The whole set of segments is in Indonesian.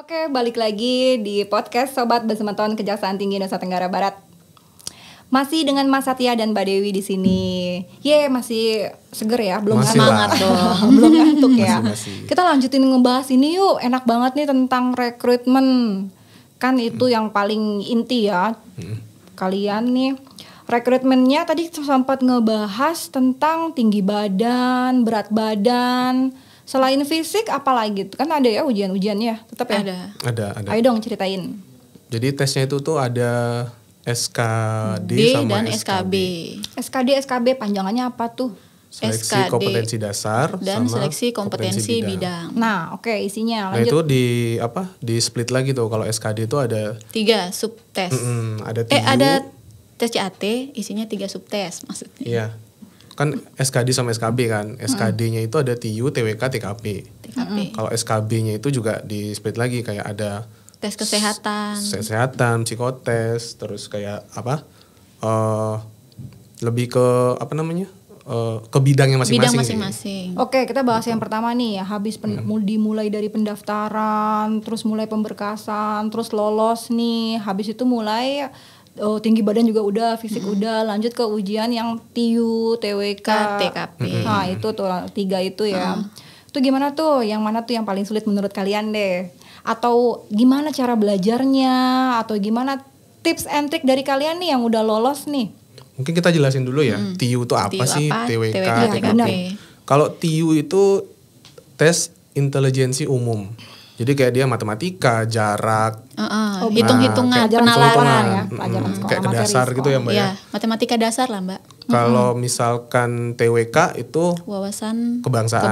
Oke, balik lagi di podcast Sobat Besemeton Kejaksaan Tinggi Nusa Tenggara Barat. Masih dengan Mas Satya dan Mbak Dewi di sini. Masih seger ya, belum Masih semangat lah. dong, belum ngantuk ya. Masih. Kita lanjutin ngebahas ini yuk, enak banget nih tentang rekrutmen. Kan itu yang paling inti ya. Kalian nih, rekrutmennya tadi sempat ngebahas tentang tinggi badan, berat badan. Selain fisik apalagi tuh? Kan ada ya ujian-ujiannya, tetap ya? Ada. Ayo dong ceritain. Jadi tesnya itu tuh ada SKD D sama dan SKB. SKB panjangannya apa tuh? Seleksi SKD kompetensi dasar dan sama seleksi kompetensi bidang. Nah, oke, isinya Nah lanjut. itu di split lagi tuh. Kalau SKD itu ada 3 subtes. ada TU. Ada tes CAT, isinya 3 subtes maksudnya. Iya. Kan SKD sama SKB kan. SKD-nya itu ada TU, TWK, TKP. TKP. Kalau SKB-nya itu juga di split lagi, kayak ada Tes kesehatan. kesehatan, psikotes, terus kayak apa? Lebih ke apa namanya? Ke bidangnya Bidang masing-masing. masing-masing. Oke, kita bahas yang pertama nih. Habis dimulai dari pendaftaran, terus mulai pemberkasan, terus lolos nih. Habis itu mulai tinggi badan juga udah, fisik udah, lanjut ke ujian yang TU, TWK, TKP. Nah, itu tuh 3 itu ya. Itu gimana tuh? Yang mana tuh yang paling sulit menurut kalian deh? Atau gimana cara belajarnya? Atau gimana tips and trick dari kalian nih yang udah lolos nih? Mungkin kita jelasin dulu ya, TU itu apa TU sih, apa, TWK, TWK. TKP. Kalau TU itu tes intelijensi umum. Jadi kayak dia matematika, jarak, Hitung-hitungan, pelajaran penalaran. sekolah ya, pelajaran sekolah, kayak ke materi dasar gitu ya Mbak ya. Ya, matematika dasar lah Mbak. Kalau misalkan TWK itu Wawasan kebangsaan.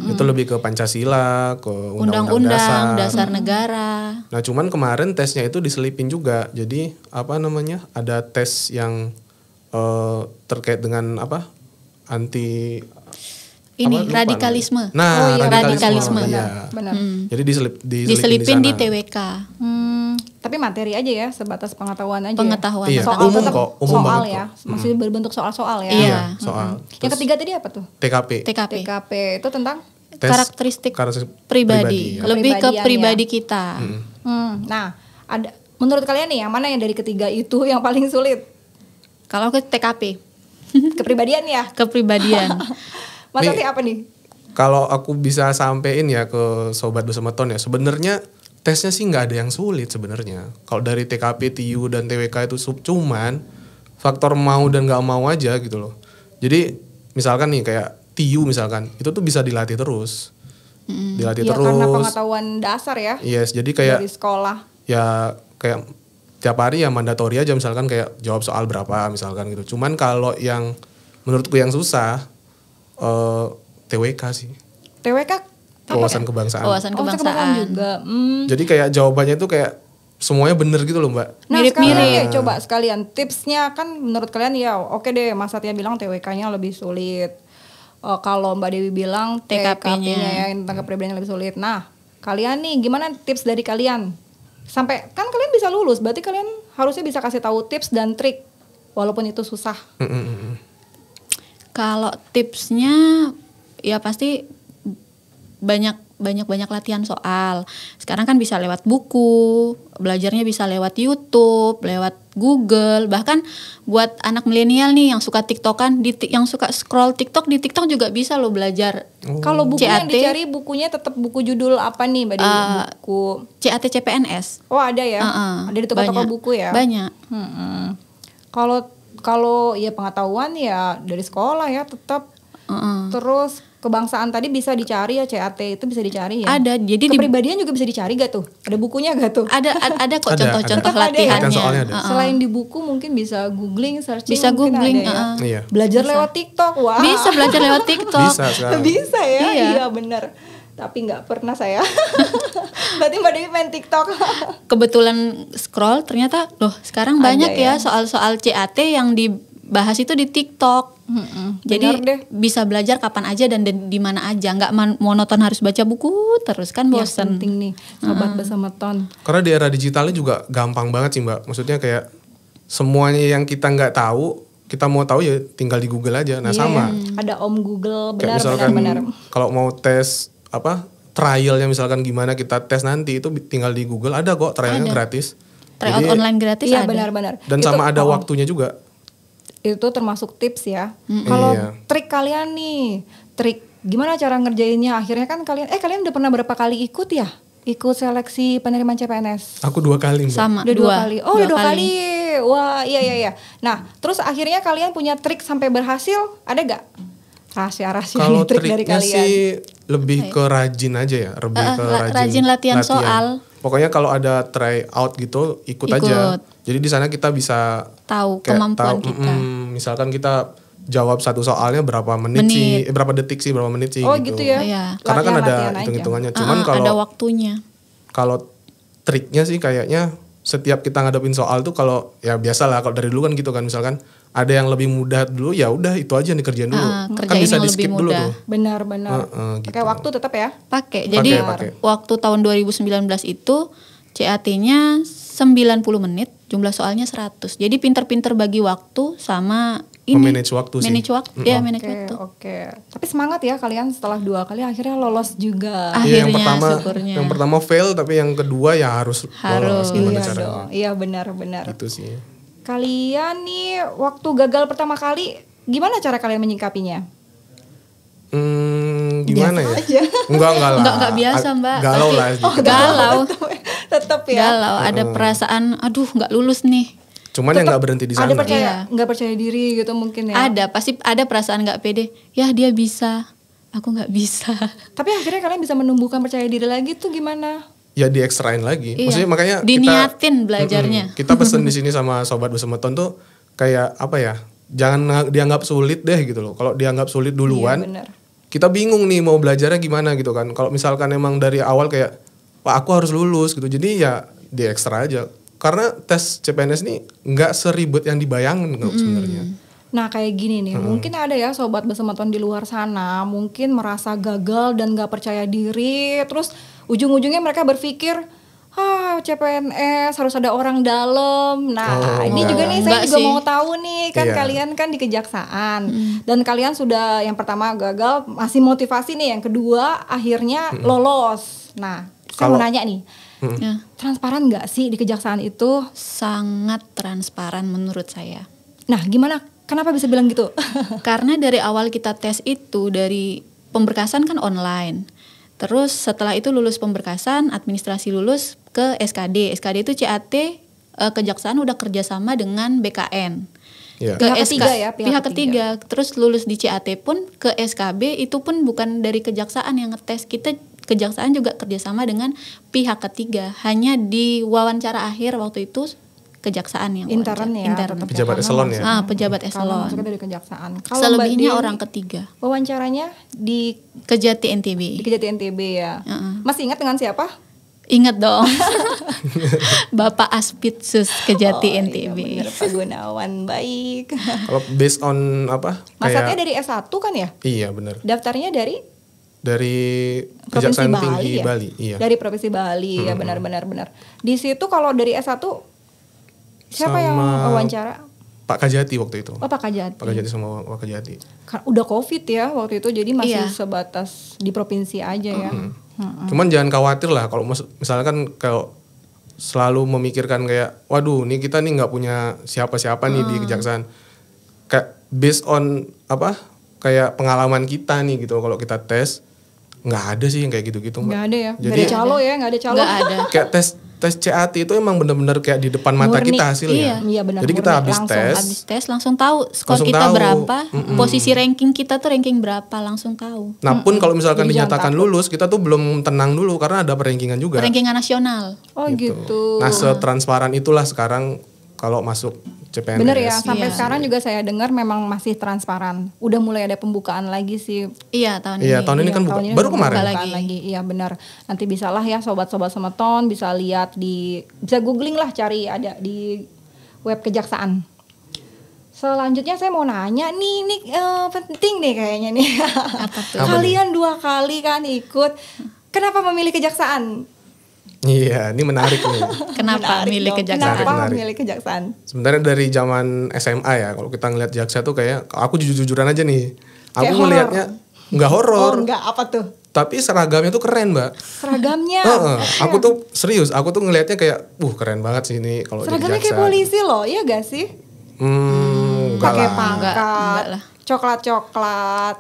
Itu lebih ke Pancasila, ke undang-undang dasar negara. Nah cuman kemarin tesnya itu diselipin juga. Jadi apa namanya, ada tes yang terkait dengan apa, anti Ini lupa radikalisme. Nah, radikalisme. Iya. Benar. Jadi Diselipin di sana. TWK. Tapi materi aja ya, sebatas pengetahuan aja. Pengetahuan. Iya, Soal umum tetap kok, umum soal banget ya, kok. masih berbentuk soal-soal ya. Iya. Soal. Yang ketiga tadi apa tuh? TKP. TKP. TKP itu tentang Tes Karakteristik pribadi. ya. Lebih ke Kepribadian ya. pribadi kita. Nah, ada menurut kalian nih yang mana yang dari ketiga itu yang paling sulit? Kalau ke TKP, Kepribadian ya? kepribadian. Masa Nih, sih apa nih? Kalau aku bisa sampein ya ke Sobat Besemeton ya, sebenarnya tesnya sih nggak ada yang sulit sebenarnya. Kalau dari TKP, TU dan TWK itu cuman faktor mau dan nggak mau aja gitu loh. Jadi misalkan nih kayak TU misalkan, itu tuh bisa dilatih terus. Dilatih Ya terus. karena pengetahuan dasar ya. Yes, jadi kayak Dari sekolah. ya kayak tiap hari ya mandatori aja, misalkan kayak jawab soal berapa misalkan gitu. Cuman kalau yang menurutku yang susah TWK sih. TWK apa Wawasan ya? kebangsaan. Wawasan kebangsaan. juga. Jadi kayak jawabannya tuh kayak semuanya bener gitu loh Mbak. Nah Mirip-mirip. sekarang ya coba sekalian tipsnya kan menurut kalian ya oke deh Mas Satya bilang TWK-nya lebih sulit. Kalau Mbak Dewi bilang TKP-nya ya tentang kepribadian lebih sulit. Nah kalian nih gimana tips dari kalian? Sampai kan kalian bisa lulus berarti kalian harusnya bisa kasih tahu tips dan trik walaupun itu susah. Kalau tipsnya ya pasti banyak latihan soal. Sekarang kan bisa lewat buku, belajarnya bisa lewat YouTube, lewat Google. Bahkan buat anak milenial nih yang suka TikTokan, yang suka scroll TikTok, di TikTok juga bisa lo belajar. Kalau buku yang CAT. dicari bukunya tetap buku judul apa nih Mbak Dewi? Buku CAT CPNS. Oh ada ya? Ada di toko-toko Banyak. buku ya? Banyak. Kalau ya pengetahuan ya dari sekolah ya tetap. Terus kebangsaan tadi bisa dicari ya, CAT itu bisa dicari ya. Ada, jadi kepribadian juga bisa dicari gak tuh? Ada bukunya gak tuh? ada kok Ada, contoh-contoh Tetap ada ya? latihannya. Latihan soalnya ada. Selain di buku mungkin bisa googling, searching. Bisa mungkin googling, ada ya. Iya. Belajar lewat TikTok, wah. Bisa belajar lewat TikTok. Bisa sekarang. Bisa ya, Iya. iya bener. Tapi nggak pernah saya. Berarti Mbak Dewi main TikTok. Kebetulan scroll ternyata loh sekarang Ada banyak ya. ya soal-soal CAT yang dibahas itu di TikTok. Jadi Bener deh. bisa belajar kapan aja dan di mana aja, nggak monoton harus baca buku terus kan Yang bosen. penting nih, sobat Besemeton. Karena di era digitalnya juga gampang banget sih Mbak. Maksudnya kayak semuanya yang kita nggak tahu, kita mau tahu ya tinggal di Google aja. Nah Iya, sama. Ada Om Google, Kayak misalkan benar. kalau mau tes apa trialnya misalkan gimana kita tes nanti itu tinggal di Google ada kok trialnya gratis. Tryout Jadi, online gratis Iya ada. benar-benar. dan Itu- sama ada waktunya juga. Itu termasuk tips ya. Kalau Iya. trik kalian nih, trik gimana cara ngerjainnya? Akhirnya kan kalian udah pernah berapa kali ikut ya? Ikut seleksi penerimaan CPNS. Aku 2 kali Mbak. Sama Udah 2 kali. Oh, udah 2 kali. kali. Wah, iya. Nah, terus akhirnya kalian punya trik sampai berhasil? Ada gak? Rahasia-rahasia Kalau nih, trik dari triknya kalian. sih lebih ke rajin aja ya, lebih ke rajin latihan soal. Pokoknya kalau ada try out gitu ikut aja. Ikut. Jadi di sana kita bisa Tahu kayak kemampuan tahu, kita. misalkan kita jawab satu soalnya berapa menit, sih, berapa detik sih, berapa menit sih Oh, gitu. gitu ya. Iya. Karena kan ada Latihan-latihan aja. hitung-hitungannya. Cuman ada kalau waktunya. triknya sih kayaknya setiap kita ngadepin soal tuh kalau ya biasalah kalau dari dulu kan gitu kan, misalkan ada yang lebih mudah dulu ya udah itu aja yang dikerjain dulu. Kan kerjain bisa yang di skip lebih dulu mudah. tuh. Benar-benar. Gitu. Pakai waktu tetap ya. Pakai. Jadi Pakai. waktu tahun 2019 itu CAT-nya 90 menit, jumlah soalnya 100. Jadi pinter-pinter bagi waktu sama ini. Memanage waktu sih. Manage waktu. Ya, manage waktu. Oke. Tapi semangat ya kalian setelah 2 kali akhirnya lolos juga. Iya, Akhirnya, syukurnya. yang pertama fail tapi yang kedua ya harus lolos gimana Iya caranya. dong. Iya benar-benar. Itu sih. Kalian nih waktu gagal pertama kali gimana cara kalian menyikapinya? Gimana ya? aja. Enggak lah. Enggak biasa, Mbak. Galau Pasti- lah. Oh, gitu. galau. Tetap ya. Galau, ada perasaan aduh nggak lulus nih. Cuman ya nggak berhenti di sana. Ada percaya Iya. nggak percaya diri gitu mungkin ya. Ada, pasti ada perasaan nggak pede. Ya dia bisa, aku nggak bisa. Tapi akhirnya kalian bisa menumbuhkan percaya diri lagi tuh gimana? Ya diekstrain lagi. Iya. Maksudnya makanya Diniatin belajarnya. kita pesen di sini sama sobat Besemeton tuh kayak apa ya? Jangan dianggap sulit deh gitu loh. Kalau dianggap sulit duluan, Iya benar. kita bingung nih mau belajarnya gimana gitu kan. Kalau misalkan emang dari awal kayak, wah aku harus lulus gitu. Jadi ya di ekstra aja. Karena tes CPNS nih nggak seribet yang dibayangin kok sebenarnya. Nah kayak gini nih, mungkin ada ya sobat Besemeton di luar sana, mungkin merasa gagal dan gak percaya diri, terus ujung-ujungnya mereka berpikir, CPNS harus ada orang dalam. Nah ini juga nih saya Enggak juga sih. mau tahu nih, kan Iya. kalian kan di kejaksaan, dan kalian sudah yang pertama gagal, masih motivasi nih, yang kedua akhirnya lolos. Nah saya mau Kalau- nanya nih, Ya, transparan gak sih di kejaksaan itu? sangat transparan menurut saya. Nah gimana? Kenapa bisa bilang gitu? Karena dari awal kita tes itu dari pemberkasan kan online. Terus setelah itu lulus pemberkasan, administrasi lulus ke SKD. SKD itu CAT kejaksaan udah kerjasama dengan BKN. Iya. Pihak ketiga ya, pihak ketiga. Terus lulus di CAT pun ke SKB itu pun bukan dari kejaksaan yang ngetes, kita kejaksaan juga kerjasama dengan pihak ketiga. Hanya di wawancara akhir waktu itu kejaksaan yang Intern ya, intern. tetap Pejabat karena eselon ya? masuk- Pejabat karena eselon. masuknya dari kejaksaan. Kalau Selebihnya Mbak orang Dewi, ketiga. wawancaranya di Kejati NTB. Kejati NTB ya. Masih ingat dengan siapa? Ingat dong. Bapak Aspitsus Kejati NTB. Iya bener, Pak Gunawan, baik. Kalau based on apa? Masaknya dari S1 kan ya? Iya benar. Daftarnya dari Dari Provinsi Kejaksaan Bali Tinggi ya? Bali. Iya. Dari Provinsi Bali ya, benar-benar benar. Di situ kalau dari S1 siapa yang Sama wawancara? Pak Kajati waktu itu. Oh Pak Kajati. Pak Kajati sama Pak Kajati. Udah COVID ya waktu itu, jadi masih Iya. sebatas di provinsi aja ya. Cuman jangan khawatir lah kalau misalkan kalau selalu memikirkan kayak, waduh, nih kita nih nggak punya siapa-siapa nih di kejaksaan. Kayak based on apa? Kayak pengalaman kita nih gitu. Kalau kita tes nggak ada sih yang kayak gitu-gitu. Mbak. Nggak ada ya, Jadi nggak ada calo ya, nggak ada calo. Nggak ada. kayak tes CAT itu emang bener-bener kayak di depan mata Murni. kita hasilnya. Iya, benar, Jadi kita murni, habis langsung, tes, Habis tes langsung tahu skor Langsung kita tahu. berapa, posisi ranking kita tuh ranking berapa, langsung tahu. nah pun kalau misalkan Jadi jangan dinyatakan takut. lulus, kita tuh belum tenang dulu karena ada perankingan juga. Rankingan nasional. Oh gitu. Nah setransparan itulah sekarang kalau masuk CPNS. Bener ya, sampai Iya. sekarang juga saya dengar memang masih transparan. Udah mulai ada pembukaan lagi sih. Iya tahun Iya, ini. tahun ini Iya, kan buka. tahun ini Baru udah kemarin. pembukaan Lagi. lagi. Iya benar. Nanti bisalah ya sobat-sobat Semeton bisa lihat bisa googling lah, cari ada di web kejaksaan. Selanjutnya saya mau nanya nih, ini penting nih kayaknya nih. Apa tuh? Kalian 2 kali kan ikut. Kenapa memilih kejaksaan? Iya, ini menarik nih. Kenapa Menarik milih dong. kejaksaan? Kenapa Menarik. memilih kejaksaan? Sebenarnya dari zaman SMA ya, kalau kita ngeliat jaksa tuh kayak, aku jujur-jujuran aja nih. Aku Kayak ngelihatnya Nggak horor. Oh enggak, apa tuh? Tapi seragamnya tuh keren, Mbak. Seragamnya. Aku tuh serius, aku tuh ngelihatnya kayak, keren banget sih ini kalau jadi Seragamnya kayak jaksa. polisi loh, iya gak sih? Enggak Pakai lah. pangkat, Enggak lah. coklat-coklat.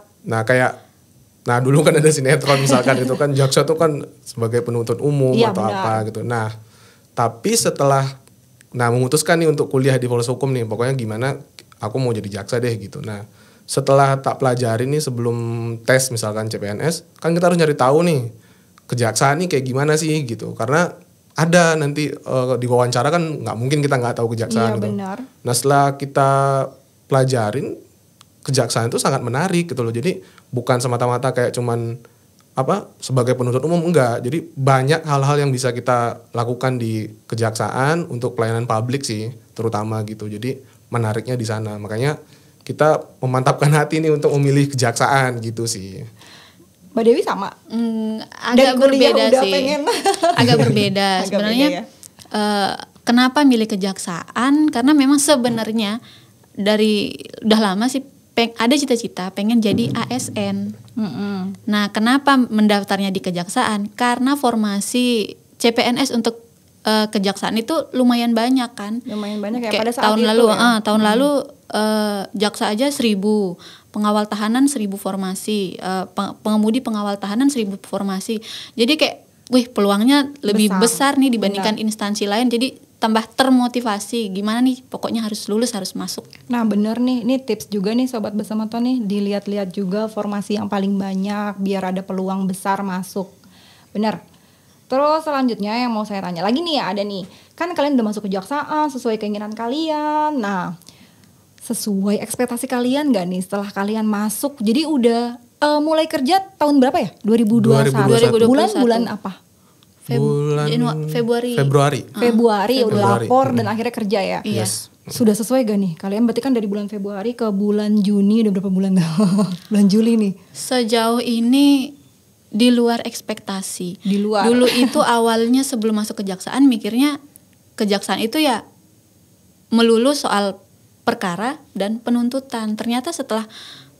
Nah dulu kan ada sinetron misalkan itu kan jaksa tuh kan sebagai penuntut umum Iya, atau benar. apa gitu. Nah tapi setelah memutuskan nih untuk kuliah di Fakultas Hukum nih, pokoknya gimana aku mau jadi jaksa deh gitu. Nah setelah tak pelajari nih sebelum tes misalkan CPNS, kan kita harus nyari tahu nih kejaksaan nih kayak gimana sih gitu. Karena ada nanti di wawancara kan nggak mungkin kita nggak tahu kejaksaan Iya gitu. benar. Nah setelah kita pelajarin, kejaksaan itu sangat menarik gitu loh. Jadi bukan semata-mata kayak cuman sebagai penuntut umum, enggak. Jadi banyak hal-hal yang bisa kita lakukan di kejaksaan untuk pelayanan publik sih terutama gitu. Jadi menariknya di sana. Makanya kita memantapkan hati nih untuk memilih kejaksaan gitu sih. Mbak Dewi sama? Agak Dari kuliah berbeda udah sih. pengen. Agak berbeda. Agak Sebenarnya beda ya. kenapa milih kejaksaan? Karena memang sebenarnya dari udah lama sih ada cita-cita pengen jadi ASN. Nah, kenapa mendaftarnya di kejaksaan? Karena formasi CPNS untuk kejaksaan itu lumayan banyak kan. Lumayan banyak ya Kayak pada saat tahun itu lalu, ya. tahun lalu jaksa aja 1.000, pengawal tahanan 1.000 formasi, pengemudi pengawal tahanan 1.000 formasi. Jadi kayak, peluangnya lebih besar nih dibandingkan instansi lain. Jadi tambah termotivasi. Gimana nih? Pokoknya harus lulus, harus masuk. Nah bener nih, ini tips juga nih Sobat Bersama Ton nih, dilihat-lihat juga formasi yang paling banyak biar ada peluang besar masuk. Bener. Terus selanjutnya yang mau saya tanya lagi nih ya, ada nih, kan kalian udah masuk kejaksaan sesuai keinginan kalian. Nah sesuai ekspektasi kalian gak nih setelah kalian masuk? Jadi udah mulai kerja tahun berapa ya? 2021. 2021. Bulan apa? Februari. Februari udah Februari. lapor dan akhirnya kerja ya. Iya. Yes. Sudah sesuai gak nih? Kalian berarti kan dari bulan Februari ke bulan Juni udah berapa bulan? Bulan Juli nih. Sejauh ini di luar ekspektasi. Di luar. Dulu itu awalnya sebelum masuk kejaksaan mikirnya kejaksaan itu ya melulu soal perkara dan penuntutan. Ternyata setelah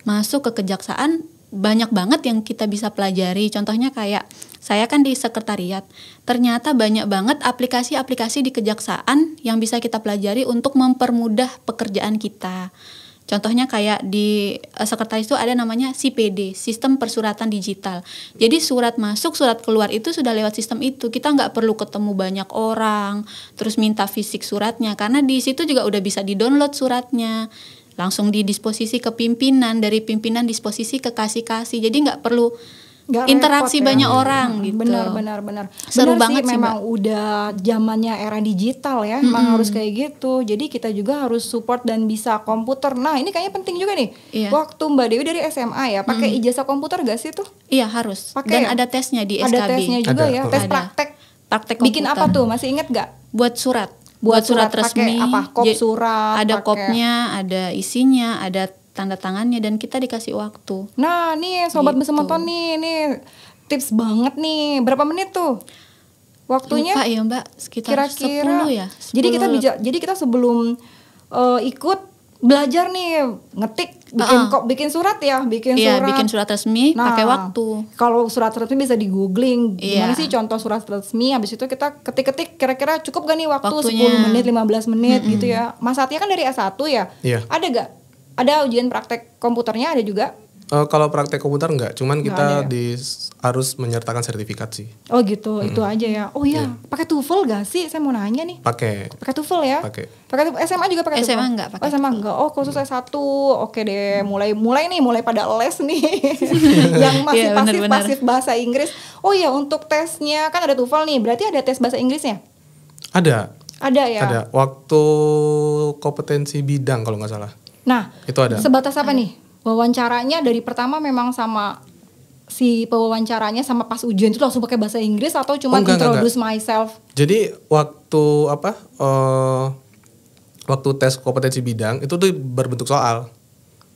masuk ke kejaksaan banyak banget yang kita bisa pelajari. Contohnya kayak saya kan di sekretariat. Ternyata banyak banget aplikasi-aplikasi di kejaksaan yang bisa kita pelajari untuk mempermudah pekerjaan kita. Contohnya kayak di sekretaris itu ada namanya CPD, Sistem Persuratan Digital. Jadi surat masuk, surat keluar itu sudah lewat sistem itu. Kita nggak perlu ketemu banyak orang, terus minta fisik suratnya. Karena di situ juga udah bisa di-download suratnya. Langsung didisposisi ke pimpinan, dari pimpinan disposisi ke kasih-kasih. Jadi nggak perlu interaksi repot ya. banyak orang gitu. Benar. Seru Benar banget sih, sih, memang udah zamannya era digital ya. Memang harus kayak gitu. Jadi kita juga harus support dan bisa komputer. Nah, ini kayaknya penting juga nih. Iya. Waktu Mbak Dewi dari SMA ya, pakai ijazah komputer gak sih tuh? Iya harus. Pakai Dan ya? ada tesnya di SKB. Ada tesnya juga Ada. ya, tes Ada. praktek. Praktek Bikin komputer. apa tuh? Masih inget gak? Buat surat. Buat surat surat, pakai resmi. apa? Kop surat, Ada pakai- kopnya, ada isinya, ada tanda tangannya, dan kita dikasih waktu. Nah, nih Sobat Gitu. Bersama Ton nih tips banget nih. Berapa menit tuh? Waktunya? Lupa ya Mbak, sekitar Kira-kira 10 ya. Jadi 10. jadi kita sebelum ikut belajar nih ngetik bikin surat ya, bikin Iya, surat. bikin surat resmi pakai waktu. Kalau surat resmi bisa di googling gimana Iya. sih contoh surat resmi, habis itu kita ketik-ketik kira-kira cukup gak nih waktu Waktunya. 10 menit 15 menit gitu ya. Mas Satya kan dari S1 ya. Iya. Ada gak? Ada ujian praktek komputernya, ada juga? Kalau praktek komputer enggak, cuman Nggak kita ada ya? harus menyertakan sertifikat sih. Oh gitu, itu aja ya. Oh iya, pakai TOEFL gak sih? Saya mau nanya nih. Pakai. Pakai TOEFL ya? Pakai. SMA juga pakai SMA TOEFL? enggak pakai Oh SMA enggak. Oh khusus S1. Oke deh, mulai pada les nih. Yang masih Iya, benar-benar. pasif bahasa Inggris. Oh iya, untuk tesnya kan ada TOEFL nih. Berarti ada tes bahasa Inggrisnya? Ada. Ada ya. Ada. Waktu kompetensi bidang kalau nggak salah. Nah, Itu ada. sebatas apa nih? Wawancaranya dari pertama memang sama si pewawancaranya sama pas ujian itu langsung pakai bahasa Inggris atau cuma enggak. introduce myself? Jadi waktu waktu tes kompetensi bidang itu tuh berbentuk soal.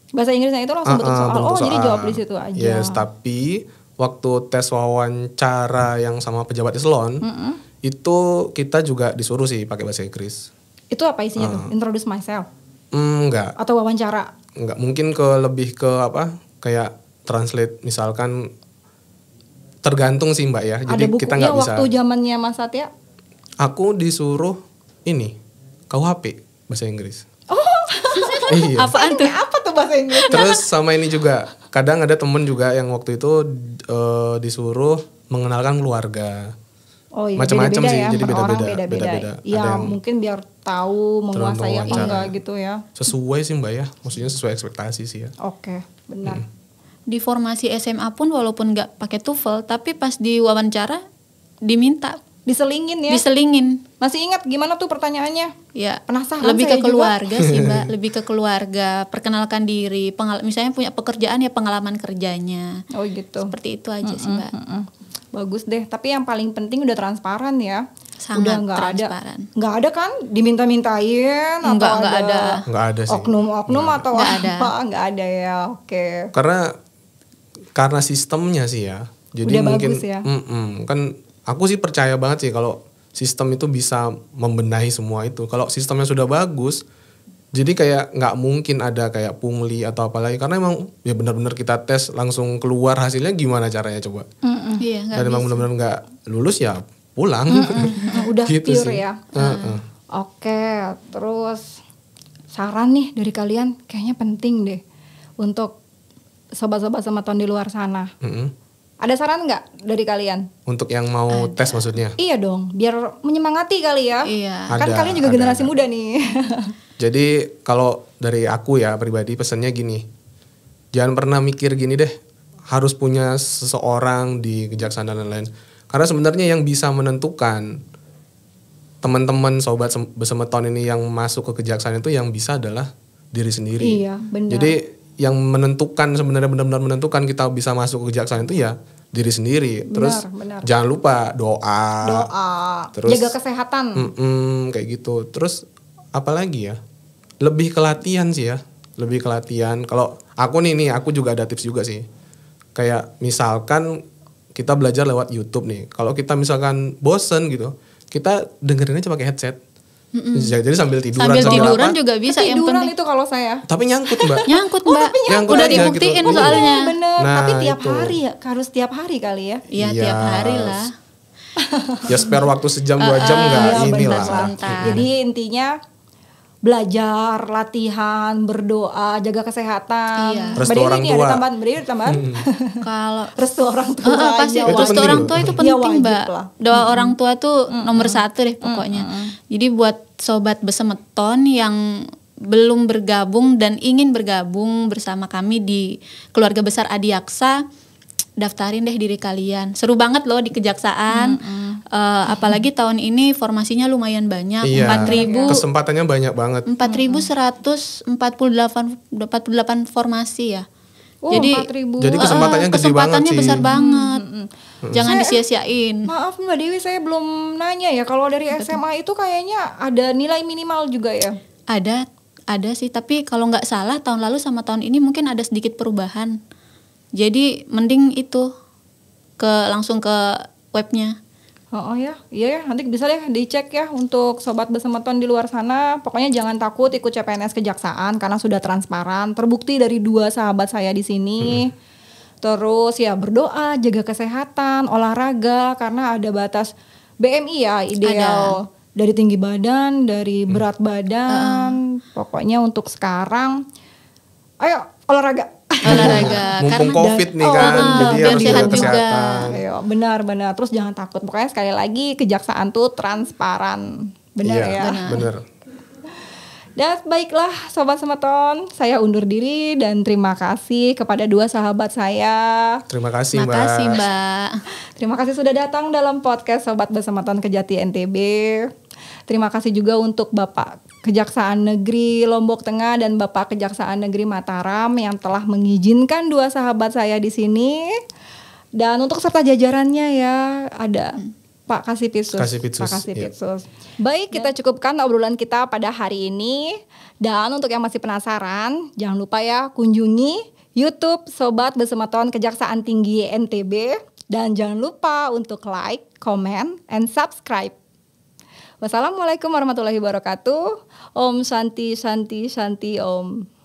Bahasa Inggrisnya itu langsung bentuk soal. Berbentuk Oh, jadi soal. jawab di situ aja. Yes, tapi waktu tes wawancara yang sama pejabat eselon itu kita juga disuruh sih pakai bahasa Inggris. Itu apa isinya tuh? Introduce myself Enggak. atau wawancara? Enggak, mungkin lebih ke apa? Kayak translate misalkan tergantung sih Mbak ya. Jadi Ada bukunya kita nggak bisa. waktu zamannya Mas Satya? Aku disuruh ini KUHP bahasa Inggris. Oh, Iya. Apaan tuh? apa tuh bahasa Inggris? Terus sama ini juga, kadang ada temen juga yang waktu itu disuruh mengenalkan keluarga. Oh iya, Macam-macam beda-beda sih, ya, jadi per orang beda-beda. beda-beda. Ada Ya yang mungkin biar tahu menguasai apa wawancara. enggak gitu ya. Sesuai sih Mbak ya, maksudnya sesuai ekspektasi sih ya. Oke, benar. Di formasi SMA pun walaupun nggak pakai TOEFL, tapi pas di wawancara diminta Diselingin ya. diselingin. Masih ingat gimana tuh pertanyaannya? Ya, Penasaran lebih saya ke keluarga sih Mbak, lebih ke keluarga, perkenalkan diri, misalnya punya pekerjaan ya pengalaman kerjanya. Oh gitu. Seperti itu aja sih Mbak. Bagus deh, tapi yang paling penting udah transparan ya. Sangat udah nggak transparan. Nggak ada kan diminta-mintain atau Nggak ada. Nggak ada sih. oknum-oknum atau Nggak ada. apa? Nggak ada ya. Oke. Karena sistemnya sih ya. Jadi Udah mungkin bagus ya. kan aku sih percaya banget sih kalau sistem itu bisa membenahi semua itu. Kalau sistemnya sudah bagus, jadi kayak nggak mungkin ada kayak pungli atau apa lagi. Karena emang ya benar-benar kita tes langsung keluar hasilnya gimana caranya coba. Iya, nggak Dan emang bisa. benar-benar nggak lulus ya pulang. Udah Gitu pure sih. ya. Oke, terus saran nih dari kalian kayaknya penting deh untuk sobat-sobat semeton di luar sana. Mm-mm. Ada saran nggak dari kalian? Untuk yang mau tes maksudnya. Iya dong, biar menyemangati kali ya. Iya. Kan Ada, kalian juga ada, generasi ada. muda nih. Jadi kalau dari aku ya pribadi pesannya gini. Jangan pernah mikir gini deh, harus punya seseorang di kejaksaan dan lain-lain. Karena sebenarnya yang bisa menentukan teman-teman sobat besemeton ini yang masuk ke kejaksaan itu yang bisa adalah diri sendiri. Iya, benar. Jadi yang menentukan sebenarnya benar-benar menentukan kita bisa masuk ke kejaksaan itu ya diri sendiri. Terus benar. jangan lupa doa. Terus jaga kesehatan. kayak gitu. Terus apalagi ya? Lebih ke latihan sih ya. Lebih ke latihan. Kalau aku nih aku juga ada tips juga sih. Kayak misalkan kita belajar lewat YouTube nih. Kalau kita misalkan bosen gitu, kita dengerin aja pakai headset. Jadi sambil tiduran Sambil tiduran apa. juga bisa, yang Tiduran penting itu kalau saya. Tapi nyangkut Mbak. nyangkut Mbak. nyangkut Udah aja dibuktiin gitu. soalnya. Bener, Nah, tapi tiap itu. hari ya, harus tiap hari kali ya. Iya, Iya. tiap hari lah. Ya spare waktu sejam 2 jam nggak Iya, inilah. sebentar. Jadi intinya belajar, latihan, berdoa, jaga kesehatan. Iya. Restu Mbak Dewi orang nih ada tua. tambahan, Mbak Dewi ada tambahan? Kalau Restu orang tua. pasti aja. Itu restu penting orang loh. tua itu Iya, penting wajib Mbak. lah. Doa orang tua tuh nomor satu deh pokoknya. Jadi buat sobat besemeton yang belum bergabung dan ingin bergabung bersama kami di keluarga besar Adiaksa, daftarin deh diri kalian. Seru banget loh di kejaksaan. Apalagi tahun ini formasinya lumayan banyak. Iya. 4.000 Kesempatannya banyak banget. 4.148 formasi ya. Oh, Jadi 4.000. Jadi kesempatannya gede banget kesempatannya sih. besar banget. Jangan Saya- disia-siain. Maaf Mbak Dewi, saya belum nanya ya. Kalau dari SMA itu kayaknya ada nilai minimal juga ya? Ada sih, tapi kalau nggak salah tahun lalu sama tahun ini mungkin ada sedikit perubahan. Jadi mending itu langsung ke webnya. Oh ya, iya ya. Nanti bisa deh dicek ya untuk sobat besemeton di luar sana. Pokoknya jangan takut ikut CPNS Kejaksaan karena sudah transparan. Terbukti dari 2 sahabat saya di sini. Terus ya berdoa, jaga kesehatan, olahraga karena ada batas BMI ya ideal. Dari tinggi badan, dari berat badan. Pokoknya untuk sekarang, ayo olahraga. Olahraga Mumpung karena COVID nih kan, jadi biar harus sehat jaga juga. kesehatan. Ayo, benar-benar. Terus jangan takut. Pokoknya sekali lagi kejaksaan tuh transparan. Benar Iya, ya. bener. Dan baiklah sobat semeton, saya undur diri dan terima kasih kepada 2 sahabat saya. Terima kasih Mbak. Makasih Mbak. Terima kasih sudah datang dalam podcast Sobat Besemeton Kejati NTB. Terima kasih juga untuk Bapak Kejaksaan Negeri Lombok Tengah dan Bapak Kejaksaan Negeri Mataram yang telah mengizinkan 2 sahabat saya di sini. Dan untuk serta jajarannya ya ada Pak Kasipitsus. Kasipitsus, Pak Kasipitsus. iya. Baik, kita cukupkan obrolan kita pada hari ini. Dan untuk yang masih penasaran, jangan lupa ya kunjungi YouTube Sobat Besemeton Kejaksaan Tinggi NTB. Dan jangan lupa untuk like, comment, and subscribe. Wassalamualaikum warahmatullahi wabarakatuh. Om Santi Santi Santi Om.